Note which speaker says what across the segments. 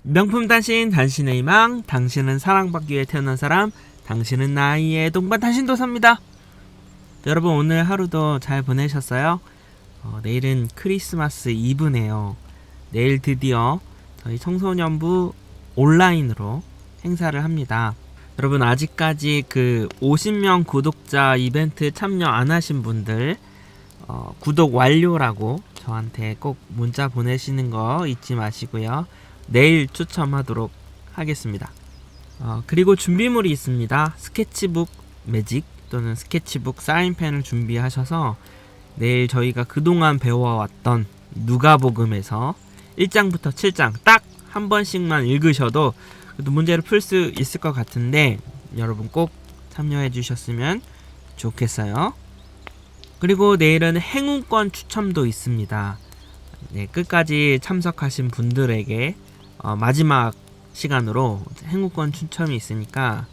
Speaker 1: 명품 단신, 단신의 희망. 당신은 사랑받기 위해 태어난 사람. 당신은 나의 동반 단신도사입니다. 여러분, 오늘 하루도 잘 보내셨어요? 내일은 크리스마스 이브네요. 내일 드디어 저희 청소년부 온라인으로 행사를 합니다. 여러분, 아직까지 그 50명 구독자 이벤트 참여 안 하신 분들 구독 완료라고 저한테 꼭 문자 보내시는 거 잊지 마시고요. 내일 추첨하도록 하겠습니다. 그리고 준비물이 있습니다. 스케치북 매직 또는 스케치북 사인펜을 준비하셔서 내일 저희가 그동안 배워왔던 누가복음에서 1장부터 7장 딱 한 번씩만 읽으셔도 그래도 문제를 풀 수 있을 것 같은데 여러분 꼭 참여해 주셨으면 좋겠어요. 그리고 내일은 행운권 추첨도 있습니다. 네, 끝까지 참석하신 분들에게 마지막 시간으로 행운권 추첨이 있으니까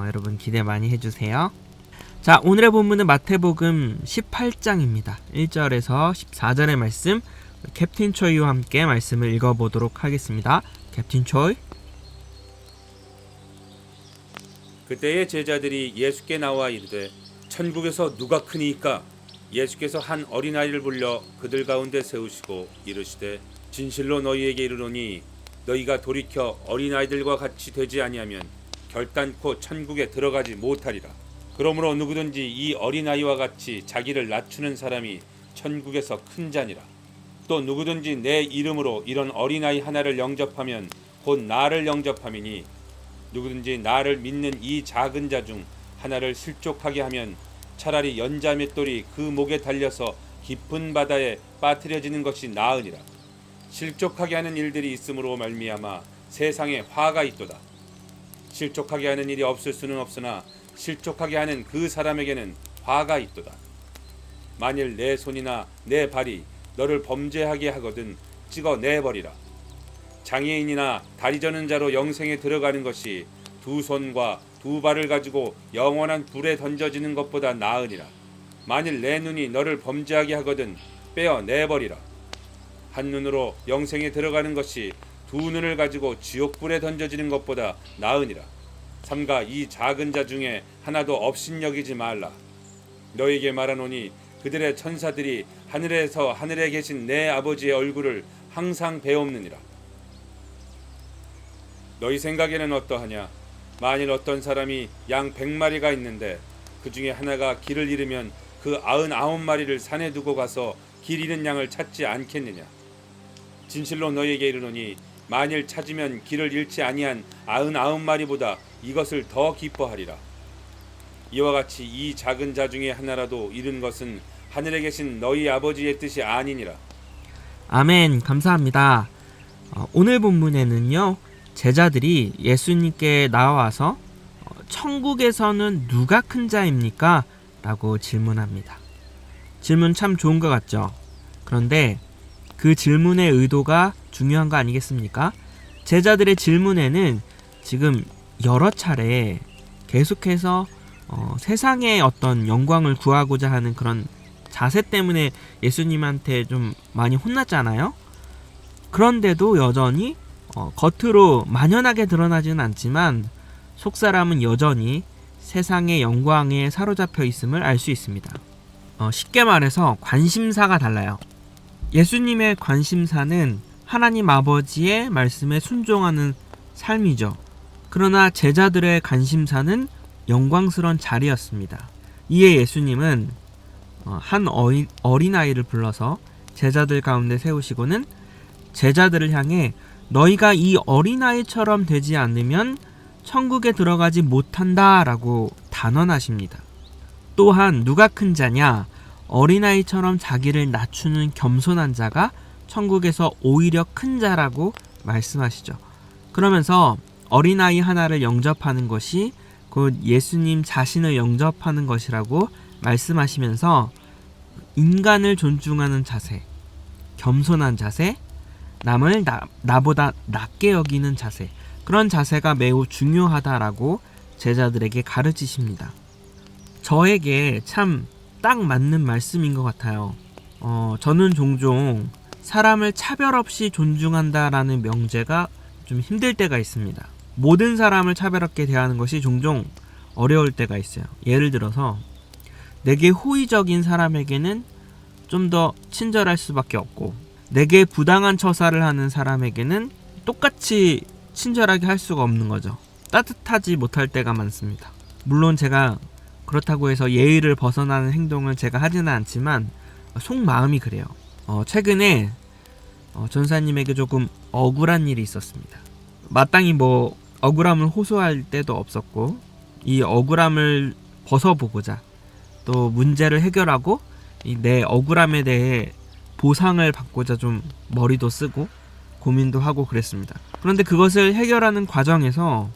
Speaker 1: 여러분 기대 많이 해주세요. 자, 오늘의 본문은 마태복음 18장입니다. 1절에서 14절의 말씀, 캡틴 초이와 함께 말씀을 읽어보도록 하겠습니다. 캡틴 초이.
Speaker 2: 그때의 제자들이 예수께 나와 이르되 천국에서 누가 크니이까? 예수께서 한 어린아이를 불러 그들 가운데 세우시고 이르시되 진실로 너희에게 이르노니 너희가 돌이켜 어린아이들과 같이 되지 아니하면 결단코 천국에 들어가지 못하리라. 그러므로 누구든지 이 어린아이와 같이 자기를 낮추는 사람이 천국에서 큰 자니라. 또 누구든지 내 이름으로 이런 어린아이 하나를 영접하면 곧 나를 영접함이니 누구든지 나를 믿는 이 작은 자 중 하나를 실족하게 하면 차라리 연자 맷돌이 그 목에 달려서 깊은 바다에 빠뜨려지는 것이 나으니라. 실족하게 하는 일들이 있으므로 말미암아 세상에 화가 있도다. 실족하게 하는 일이 없을 수는 없으나 실족하게 하는 그 사람에게는 화가 있도다. 만일 내 손이나 내 발이 너를 범죄하게 하거든 찍어 내버리라. 장애인이나 다리 저는 자로 영생에 들어가는 것이 두 손과 두 발을 가지고 영원한 불에 던져지는 것보다 나으니라. 만일 내 눈이 너를 범죄하게 하거든 빼어 내버리라. 한 눈으로 영생에 들어가는 것이 두 눈을 가지고 지옥불에 던져지는 것보다 나으니라. 삼가 이 작은 자 중에 하나도 업신여기지 말라. 너에게 말하노니 그들의 천사들이 하늘에서 하늘에 계신 내 아버지의 얼굴을 항상 배옵느니라. 너희 생각에는 어떠하냐? 만일 어떤 사람이 양 100마리가 있는데 그 중에 하나가 길을 잃으면 그 99마리를 산에 두고 가서 길 잃은 양을 찾지 않겠느냐? 진실로 너희에게 이르노니 만일 찾으면 길을 잃지 아니한 99마리보다 이것을 더 기뻐하리라. 이와 같이 이 작은 자 중에 하나라도 잃은 것은 하늘에 계신 너희 아버지의 뜻이 아니니라.
Speaker 1: 아멘. 감사합니다. 오늘 본문에는요, 제자들이 예수님께 나와서 천국에서는 누가 큰 자입니까? 라고 질문합니다. 질문 참 좋은 것 같죠? 그런데 그 질문의 의도가 중요한 거 아니겠습니까? 제자들의 질문에는 지금 여러 차례 계속해서 세상의 어떤 영광을 구하고자 하는 그런 자세 때문에 예수님한테 좀 많이 혼났잖아요. 그런데도 여전히 겉으로 만연하게 드러나지는 않지만 속사람은 여전히 세상의 영광에 사로잡혀 있음을 알 수 있습니다. 쉽게 말해서 관심사가 달라요. 예수님의 관심사는 하나님 아버지의 말씀에 순종하는 삶이죠. 그러나 제자들의 관심사는 영광스러운 자리였습니다. 이에 예수님은 한 어린아이를 불러서 제자들 가운데 세우시고는 제자들을 향해 너희가 이 어린아이처럼 되지 않으면 천국에 들어가지 못한다 라고 단언하십니다. 또한 누가 큰 자냐? 어린아이처럼 자기를 낮추는 겸손한 자가 천국에서 오히려 큰 자라고 말씀하시죠. 그러면서 어린아이 하나를 영접하는 것이 곧 예수님 자신을 영접하는 것이라고 말씀하시면서 인간을 존중하는 자세, 겸손한 자세, 남을 나보다 낮게 여기는 자세, 그런 자세가 매우 중요하다라고 제자들에게 가르치십니다. 저에게 참 딱 맞는 말씀인 것 같아요. 저는 종종 사람을 차별 없이 존중한다라는 명제가 좀 힘들 때가 있습니다. 모든 사람을 차별하게 대하는 것이 종종 어려울 때가 있어요. 예를 들어서 내게 호의적인 사람에게는 좀 더 친절할 수밖에 없고, 내게 부당한 처사를 하는 사람에게는 똑같이 친절하게 할 수가 없는 거죠. 따뜻하지 못할 때가 많습니다. 물론 제가 그렇다고 해서 예의를 벗어나는 행동을 제가 하지는 않지만 속마음이 그래요. 최근에 전사님에게 조금 억울한 일이 있었습니다. 마땅히 뭐 억울함을 호소할 때도 없었고, 이 억울함을 벗어보고자 또 문제를 해결하고 내 억울함에 대해 보상을 받고자 좀 머리도 쓰고 고민도 하고 그랬습니다. 그런데 그것을 해결하는 과정에서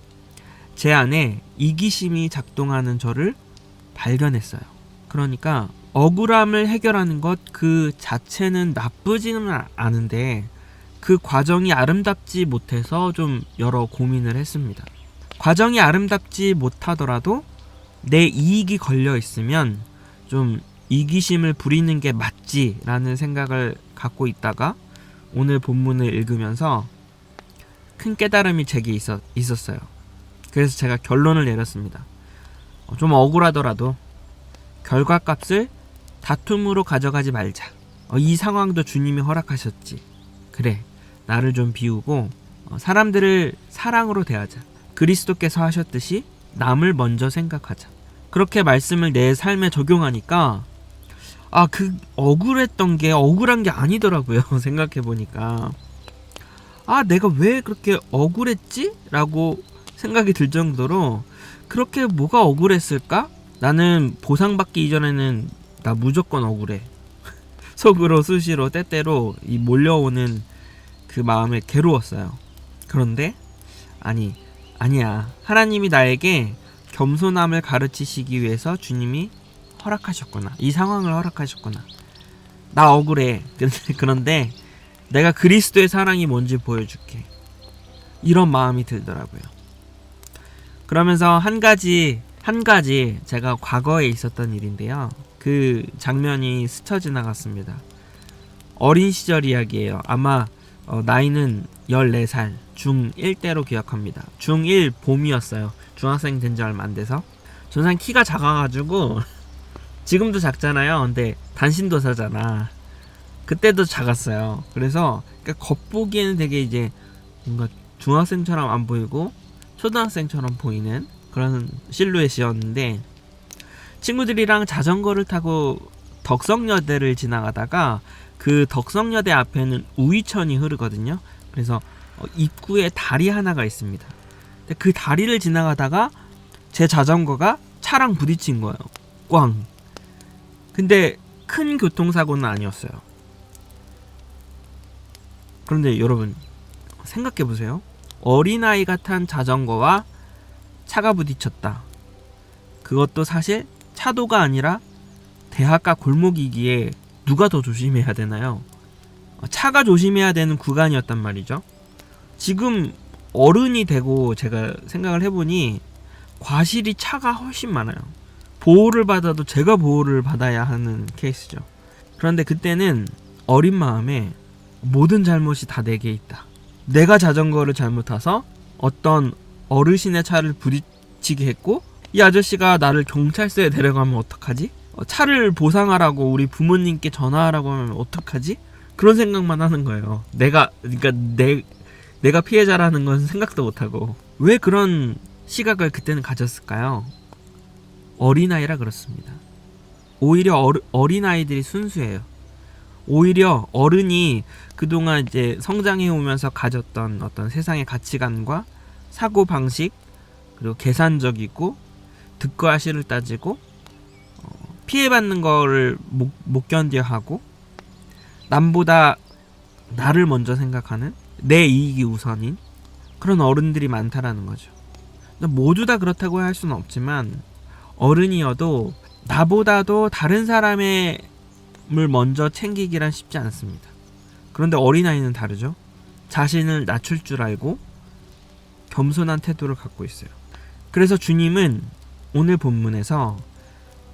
Speaker 1: 제 안에 이기심이 작동하는 저를 발견했어요. 그러니까 억울함을 해결하는 것 그 자체는 나쁘지는 않은데 그 과정이 아름답지 못해서 좀 여러 고민을 했습니다. 과정이 아름답지 못하더라도 내 이익이 걸려 있으면 좀 이기심을 부리는 게 맞지라는 생각을 갖고 있다가 오늘 본문을 읽으면서 큰 깨달음이 제게 있었어요. 그래서 제가 결론을 내렸습니다. 좀 억울하더라도 결과값을 다툼으로 가져가지 말자. 이 상황도 주님이 허락하셨지. 그래, 나를 좀 비우고 사람들을 사랑으로 대하자. 그리스도께서 하셨듯이 남을 먼저 생각하자. 그렇게 말씀을 내 삶에 적용하니까 그 억울했던 게 억울한 게 아니더라고요. 생각해보니까 내가 왜 그렇게 억울했지? 라고 생각이 들 정도로 그렇게 뭐가 억울했을까? 나는 보상받기 이전에는 나 무조건 억울해. 속으로 수시로 때때로 이 몰려오는 그 마음에 괴로웠어요. 그런데 아니야. 하나님이 나에게 겸손함을 가르치시기 위해서 주님이 허락하셨구나. 이 상황을 허락하셨구나. 나 억울해. 그런데 내가 그리스도의 사랑이 뭔지 보여줄게. 이런 마음이 들더라고요. 그러면서 한 가지 제가 과거에 있었던 일인데요. 그 장면이 스쳐 지나갔습니다. 어린 시절 이야기예요. 아마 나이는 14살 중1 때로 기억합니다. 중1 봄이었어요. 중학생 된 지 얼마 안 돼서. 전상 키가 작아가지고 지금도 작잖아요. 근데 단신도사잖아. 그때도 작았어요. 그래서 겉보기에는 되게 이제 뭔가 중학생처럼 안 보이고 초등학생처럼 보이는 그런 실루엣이었는데, 친구들이랑 자전거를 타고 덕성여대를 지나가다가 그 덕성여대 앞에는 우이천이 흐르거든요. 그래서 입구에 다리 하나가 있습니다. 근데 그 다리를 지나가다가 제 자전거가 차랑 부딪힌 거예요. 꽝. 근데 큰 교통사고는 아니었어요. 그런데 여러분 생각해보세요. 어린아이가 탄 자전거와 차가 부딪혔다. 그것도 사실 차도가 아니라 대학가 골목이기에 누가 더 조심해야 되나요? 차가 조심해야 되는 구간이었단 말이죠. 지금 어른이 되고 제가 생각을 해보니 과실이 차가 훨씬 많아요. 보호를 받아도 제가 보호를 받아야 하는 케이스죠. 그런데 그때는 어린 마음에 모든 잘못이 다 내게 있다. 내가 자전거를 잘못 타서 어떤 어르신의 차를 부딪히게 했고, 이 아저씨가 나를 경찰서에 데려가면 어떡하지? 차를 보상하라고 우리 부모님께 전화하라고 하면 어떡하지? 그런 생각만 하는 거예요. 내가 피해자라는 건 생각도 못하고. 왜 그런 시각을 그때는 가졌을까요? 어린아이라 그렇습니다. 오히려 어린아이들이 순수해요. 오히려 어른이 그동안 이제 성장해 오면서 가졌던 어떤 세상의 가치관과 사고방식, 그리고 계산적이고 득과 실을 따지고 피해받는 거를 못 견뎌 하고 남보다 나를 먼저 생각하는, 내 이익이 우선인 그런 어른들이 많다라는 거죠. 모두 다 그렇다고 할 수는 없지만 어른이어도 나보다도 다른 사람의 을 먼저 챙기기란 쉽지 않습니다. 그런데 어린아이는 다르죠. 자신을 낮출 줄 알고 겸손한 태도를 갖고 있어요. 그래서 주님은 오늘 본문에서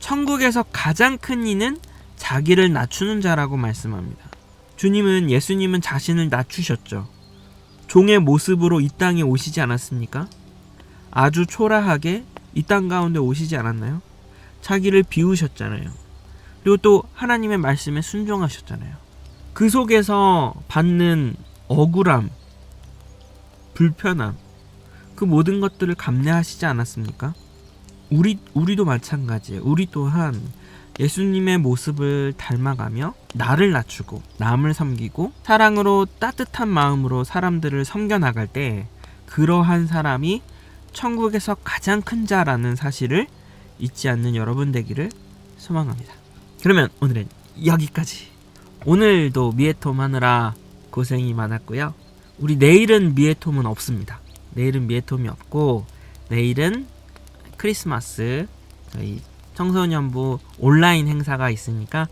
Speaker 1: 천국에서 가장 큰 이는 자기를 낮추는 자라고 말씀합니다. 예수님은 자신을 낮추셨죠. 종의 모습으로 이 땅에 오시지 않았습니까? 아주 초라하게 이 땅 가운데 오시지 않았나요? 자기를 비우셨잖아요. 그리고 또 하나님의 말씀에 순종하셨잖아요. 그 속에서 받는 억울함, 불편함, 그 모든 것들을 감내하시지 않았습니까? 우리도 마찬가지예요. 우리 또한 예수님의 모습을 닮아가며 나를 낮추고 남을 섬기고 사랑으로 따뜻한 마음으로 사람들을 섬겨나갈 때 그러한 사람이 천국에서 가장 큰 자라는 사실을 잊지 않는 여러분 되기를 소망합니다. 그러면 오늘은 여기까지. 오늘도 미에톰 하느라 고생이 많았고요. 우리 내일은 미에톰은 없습니다. 내일은 미에톰이 없고 내일은 크리스마스 저희 청소년부 온라인 행사가 있으니까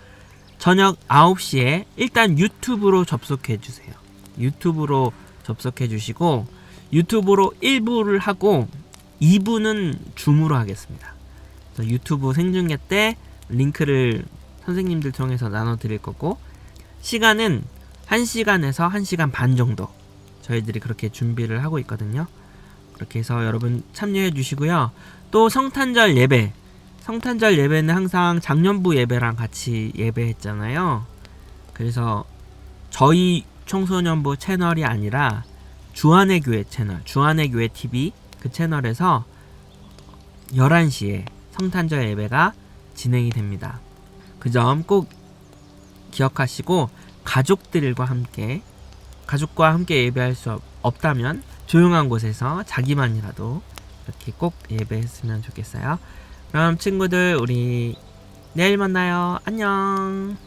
Speaker 1: 저녁 9시에 일단 유튜브로 접속해 주세요. 유튜브로 접속해 주시고 유튜브로 1부를 하고 2부는 줌으로 하겠습니다. 그래서 유튜브 생중계 때 링크를 선생님들 통해서 나눠 드릴 거고 시간은 1시간에서 1시간 반 정도 저희들이 그렇게 준비를 하고 있거든요. 그렇게 해서 여러분 참여해 주시고요. 또 성탄절 예배는 항상 작년부 예배랑 같이 예배했잖아요. 그래서 저희 청소년부 채널이 아니라 주안의 교회 채널, 주안의 교회 TV 그 채널에서 11시에 성탄절 예배가 진행이 됩니다. 그 점 꼭 기억하시고 가족과 함께 예배할 수 없다면 조용한 곳에서 자기만이라도 이렇게 꼭 예배했으면 좋겠어요. 그럼 친구들 우리 내일 만나요. 안녕.